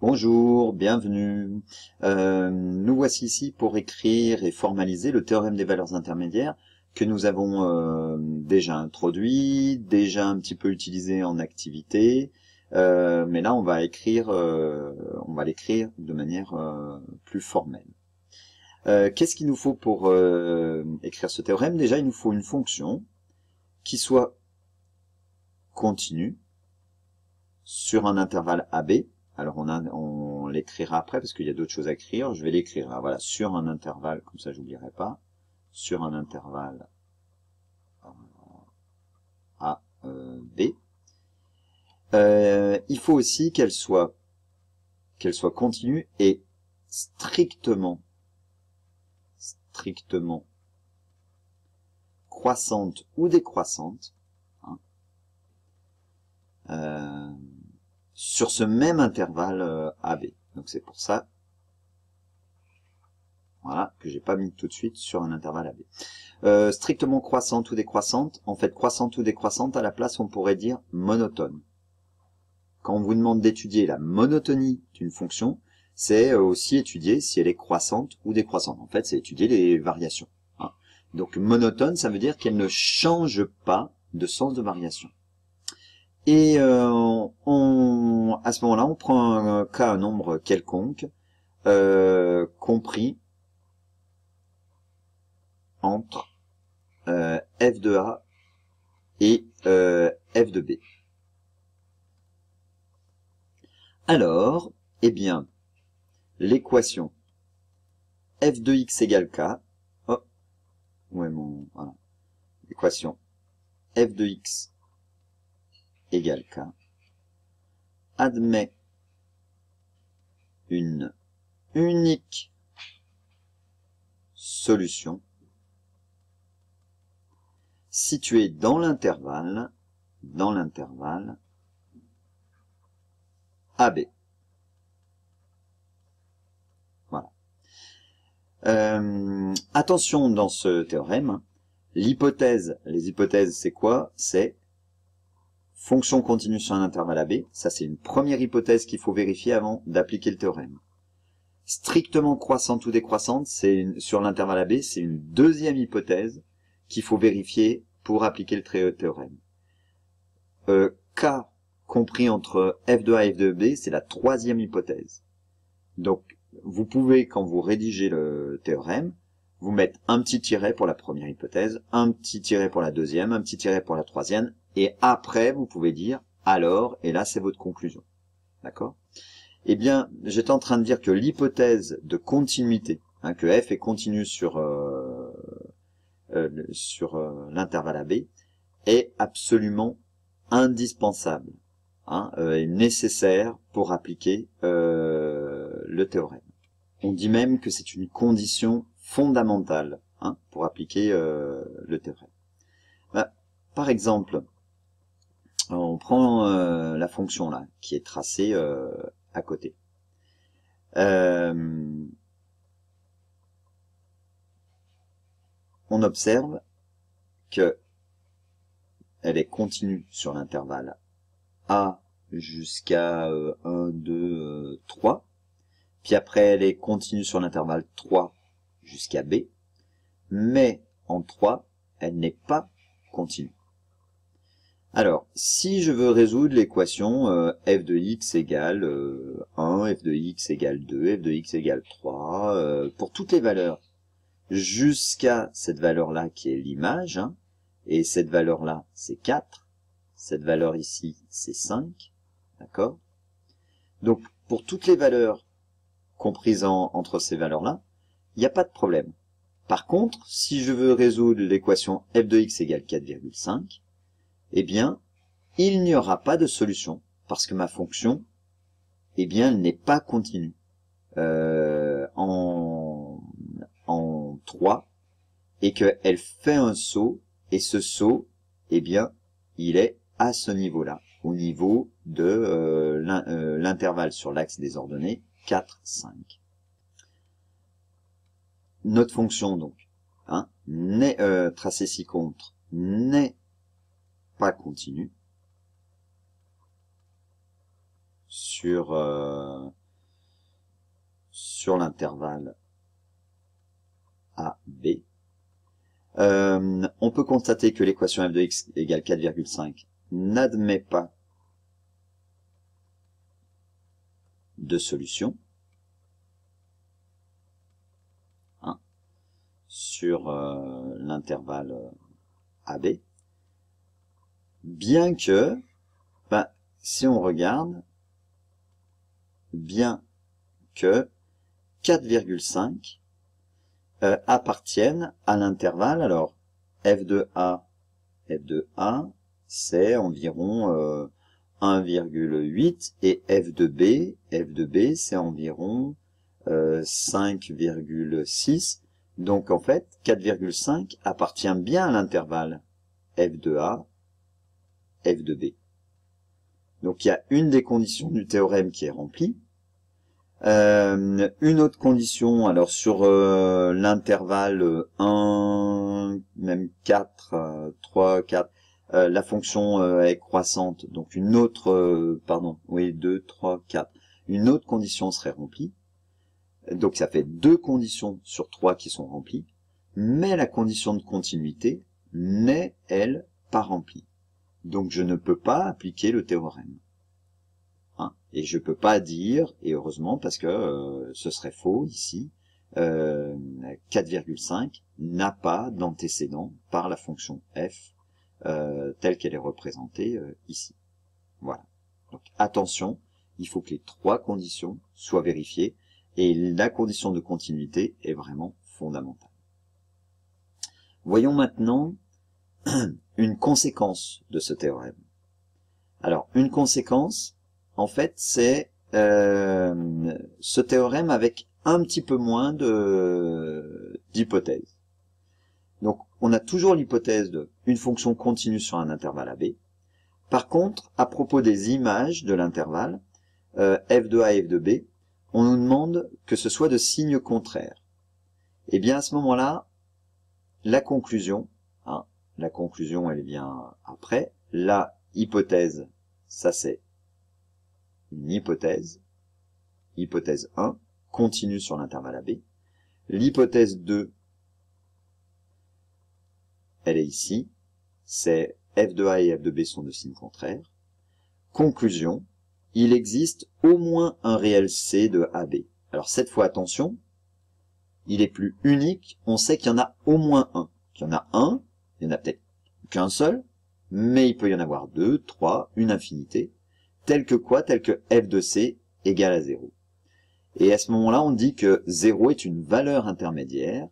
Bonjour, bienvenue. Nous voici ici pour écrire et formaliser le théorème des valeurs intermédiaires que nous avons déjà introduit, déjà un petit peu utilisé en activité, mais là on va l'écrire de manière plus formelle. Qu'est-ce qu'il nous faut pour écrire ce théorème? Déjà, il nous faut une fonction qui soit continue sur un intervalle AB. Alors on l'écrira après parce qu'il y a d'autres choses à écrire. Je vais l'écrire là, voilà, sur un intervalle, comme ça j'oublierai pas, sur un intervalle A, B. Il faut aussi qu'elle soit continue et strictement croissante ou décroissante, hein, sur ce même intervalle AB. Donc c'est pour ça, voilà, que j'ai pas mis tout de suite sur un intervalle AB. Strictement croissante ou décroissante, en fait croissante ou décroissante, à la place on pourrait dire monotone. Quand on vous demande d'étudier la monotonie d'une fonction, c'est aussi étudier si elle est croissante ou décroissante. En fait, c'est étudier les variations, hein. Donc monotone, ça veut dire qu'elle ne change pas de sens de variation. Et à ce moment-là, on prend un nombre quelconque, compris entre f de A et f de B. Alors, eh bien, l'équation f de x égale k, oh, ouais, voilà, l'équation f de x égale k admet une unique solution située dans l'intervalle AB. Voilà. Attention dans ce théorème, les hypothèses c'est quoi? C'est fonction continue sur un intervalle AB. Ça, c'est une première hypothèse qu'il faut vérifier avant d'appliquer le théorème. Strictement croissante ou décroissante, sur l'intervalle AB, c'est une deuxième hypothèse qu'il faut vérifier pour appliquer le théorème. K compris entre f de A et f de B, c'est la troisième hypothèse. Donc, vous pouvez, quand vous rédigez le théorème, vous mettre un petit tiret pour la première hypothèse, un petit tiret pour la deuxième, un petit tiret pour la troisième, et après, vous pouvez dire alors, et là, c'est votre conclusion. D'accord? Eh bien, j'étais en train de dire que l'hypothèse de continuité, hein, que f est continu sur l'intervalle AB, est absolument indispensable, hein, nécessaire pour appliquer le théorème. On dit même que c'est une condition fondamentale, hein, pour appliquer le théorème. Par exemple, on prend la fonction là qui est tracée à côté. On observe que elle est continue sur l'intervalle A jusqu'à 1, 2, 3. Puis après, elle est continue sur l'intervalle 3 jusqu'à B. Mais en 3, elle n'est pas continue. Alors, si je veux résoudre l'équation f de x égale 1, f de x égale 2, f de x égale 3, pour toutes les valeurs, jusqu'à cette valeur-là qui est l'image, hein, et cette valeur-là, c'est 4, cette valeur ici, c'est 5, d'accord? Donc, pour toutes les valeurs comprises entre ces valeurs-là, il n'y a pas de problème. Par contre, si je veux résoudre l'équation f de x égale 4,5, eh bien, il n'y aura pas de solution, parce que ma fonction, eh bien, elle n'est pas continue. En 3, et qu'elle fait un saut, et ce saut, eh bien, il est à ce niveau-là, au niveau de l'intervalle sur l'axe des ordonnées 4, 5. Notre fonction, donc, hein, tracée ci-contre, n'est pas continue sur sur l'intervalle AB. On peut constater que l'équation f de x égale 4,5 n'admet pas de solution sur l'intervalle AB, bien que, si on regarde, bien que 4,5 appartiennent à l'intervalle. Alors, f de A, c'est environ 1,8 et f de B, c'est environ 5,6. Donc, en fait, 4,5 appartient bien à l'intervalle f de A, f de B. Donc, il y a une des conditions du théorème qui est remplie. Une autre condition, alors sur l'intervalle 1, même 4, 3, 4, la fonction est croissante, donc une autre, 2, 3, 4, une autre condition serait remplie. Donc ça fait 2 conditions sur 3 qui sont remplies, mais la condition de continuité n'est, elle, pas remplie. Donc je ne peux pas appliquer le théorème. Et je peux pas dire, et heureusement parce que ce serait faux ici, 4,5 n'a pas d'antécédent par la fonction f telle qu'elle est représentée ici. Voilà. Donc attention, il faut que les 3 conditions soient vérifiées et la condition de continuité est vraiment fondamentale. Voyons maintenant une conséquence de ce théorème. Alors, une conséquence, en fait, c'est ce théorème avec un petit peu moins d'hypothèses. Donc, on a toujours l'hypothèse d'une fonction continue sur un intervalle AB. Par contre, à propos des images de l'intervalle, f de A et f de B, on nous demande que ce soit de signe contraire. Et bien, à ce moment-là, la conclusion, la conclusion, elle vient après. La hypothèse, ça c'est une hypothèse. Hypothèse 1, continue sur l'intervalle AB. L'hypothèse 2, elle est ici. C'est f de A et f de B sont de signes contraires. Conclusion, il existe au moins un réel C de AB. Alors cette fois, attention, il est plus unique. On sait qu'il y en a au moins un. Il y en a un, il y en a peut-être qu'un seul, mais il peut y en avoir 2, 3, une infinité. Tel que quoi? Tel que f de C égale à 0. Et à ce moment-là, on dit que 0 est une valeur intermédiaire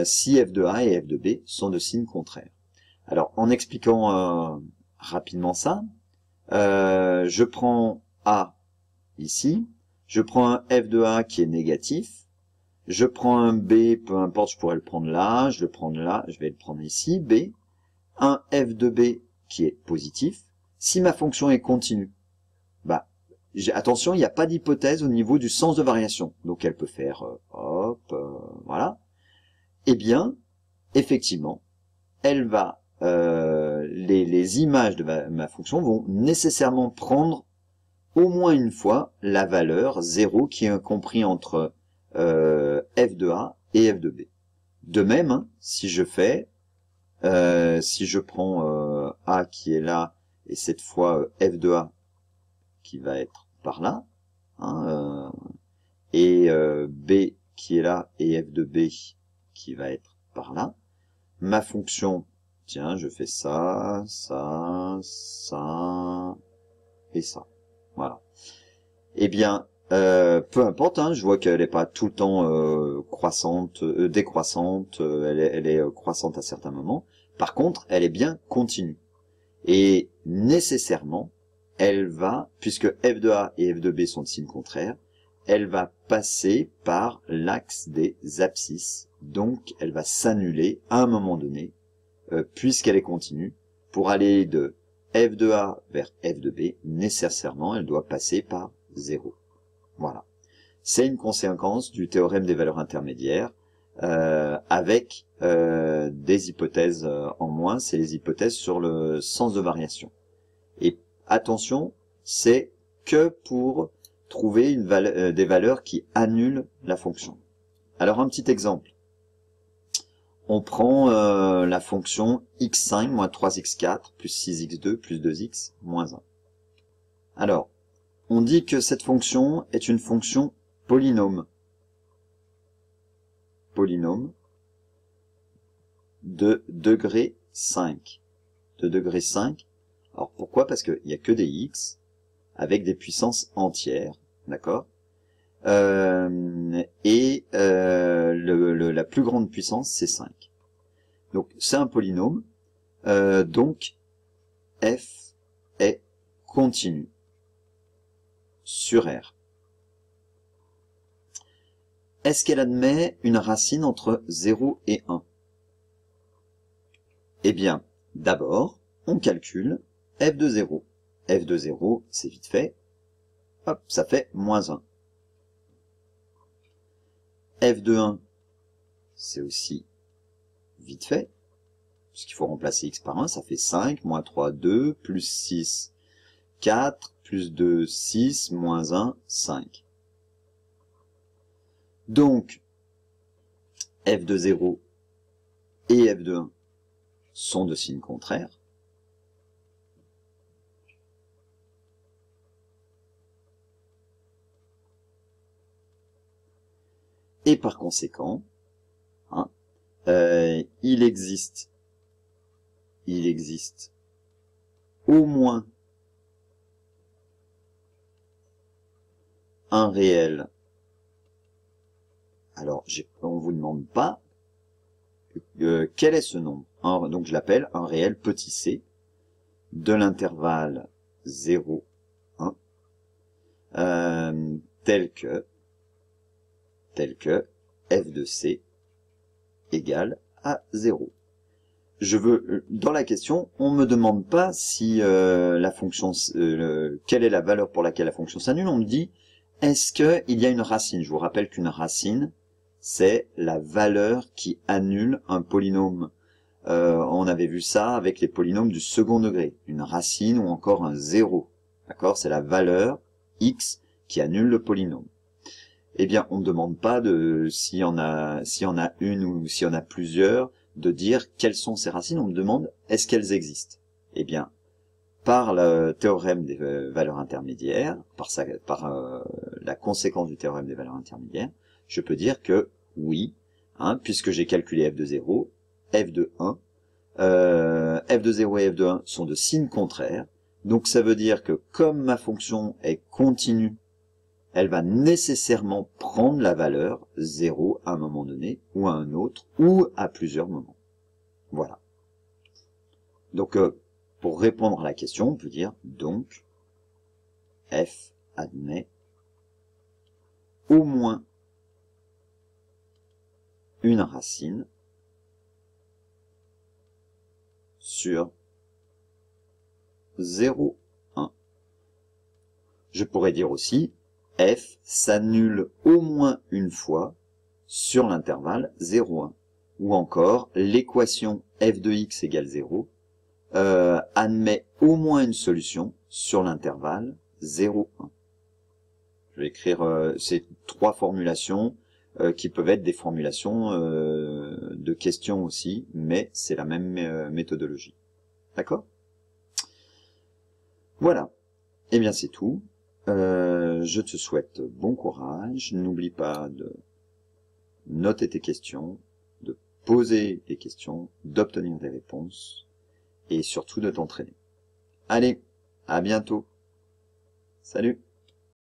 si f de A et f de B sont de signes contraires. Alors, en expliquant rapidement ça, je prends A ici, je prends un f de A qui est négatif, je prends un B, peu importe, je pourrais le prendre là, je le prends là, je vais le prendre ici, B, un f de B qui est positif. Si ma fonction est continue, attention, il n'y a pas d'hypothèse au niveau du sens de variation. Donc elle peut faire voilà. Eh bien, effectivement, elle va les images de ma fonction vont nécessairement prendre au moins une fois la valeur 0 qui est compris entre f de A et f de B. De même, si je fais si je prends A qui est là, et cette fois f de A qui va être par là, et B qui est là, et f de B qui va être par là, ma fonction, tiens, je fais ça, ça, ça, et ça. Voilà. Eh bien, peu importe, je vois qu'elle n'est pas tout le temps croissante, décroissante, elle est croissante à certains moments. Par contre, elle est bien continue. Et nécessairement, elle va, puisque f de A et f de B sont de signes contraires, elle va passer par l'axe des abscisses. Donc, elle va s'annuler à un moment donné, puisqu'elle est continue, pour aller de f de A vers f de B, nécessairement, elle doit passer par 0. Voilà. C'est une conséquence du théorème des valeurs intermédiaires, avec des hypothèses en moins, c'est les hypothèses sur le sens de variation. Et attention, c'est que pour trouver des valeurs qui annulent la fonction. Alors un petit exemple. On prend la fonction x5 moins 3x4 plus 6x2 plus 2x moins 1. Alors, on dit que cette fonction est une fonction polynôme. Polynôme de degré 5. De degré 5. Alors pourquoi? Parce qu'il n'y a que des x avec des puissances entières, d'accord? La plus grande puissance, c'est 5. Donc c'est un polynôme, donc f est continu sur R. Est-ce qu'elle admet une racine entre 0 et 1? Eh bien, d'abord, on calcule f de 0. f de 0, c'est vite fait. Hop, ça fait moins 1. f de 1, c'est aussi vite fait, puisqu'il faut remplacer x par 1, ça fait 5, moins 3, 2, plus 6, 4, plus 2, 6, moins 1, 5. Donc, f de 0 et f de 1 sont de signes contraires. Et par conséquent, il existe au moins un réel. Alors, on vous demande pas quel est ce nombre. Donc, je l'appelle un réel petit c de l'intervalle 0, 1, tel que f de c égale à 0. Dans la question, on me demande pas si la fonction, quelle est la valeur pour laquelle la fonction s'annule. On me dit, est-ce qu'il y a une racine? Je vous rappelle qu'une racine, c'est la valeur qui annule un polynôme. On avait vu ça avec les polynômes du second degré. Une racine ou encore un 0. D'accord? C'est la valeur x qui annule le polynôme. Eh bien, on ne demande pas s'il y en a une ou s'il y en a plusieurs, de dire quelles sont ces racines. On me demande, est-ce qu'elles existent? Eh bien, par le théorème des valeurs intermédiaires, par la conséquence du théorème des valeurs intermédiaires, je peux dire que oui, puisque j'ai calculé f de 0, f de 1, f de 0 et f de 1 sont de signes contraires. Donc ça veut dire que comme ma fonction est continue, elle va nécessairement prendre la valeur 0 à un moment donné, ou à un autre, ou à plusieurs moments. Voilà. Donc, pour répondre à la question, on peut dire, donc, f admet au moins une racine sur 0, 1. Je pourrais dire aussi, f s'annule au moins une fois sur l'intervalle 0, 1. Ou encore, l'équation f de x égale 0 admet au moins une solution sur l'intervalle 0, 1. Je vais écrire ces trois formulations qui peuvent être des formulations de questions aussi, mais c'est la même méthodologie. D'accord? Voilà. Eh bien, c'est tout. Je te souhaite bon courage. N'oublie pas de noter tes questions, de poser des questions, d'obtenir des réponses et surtout de t'entraîner. Allez, à bientôt. Salut!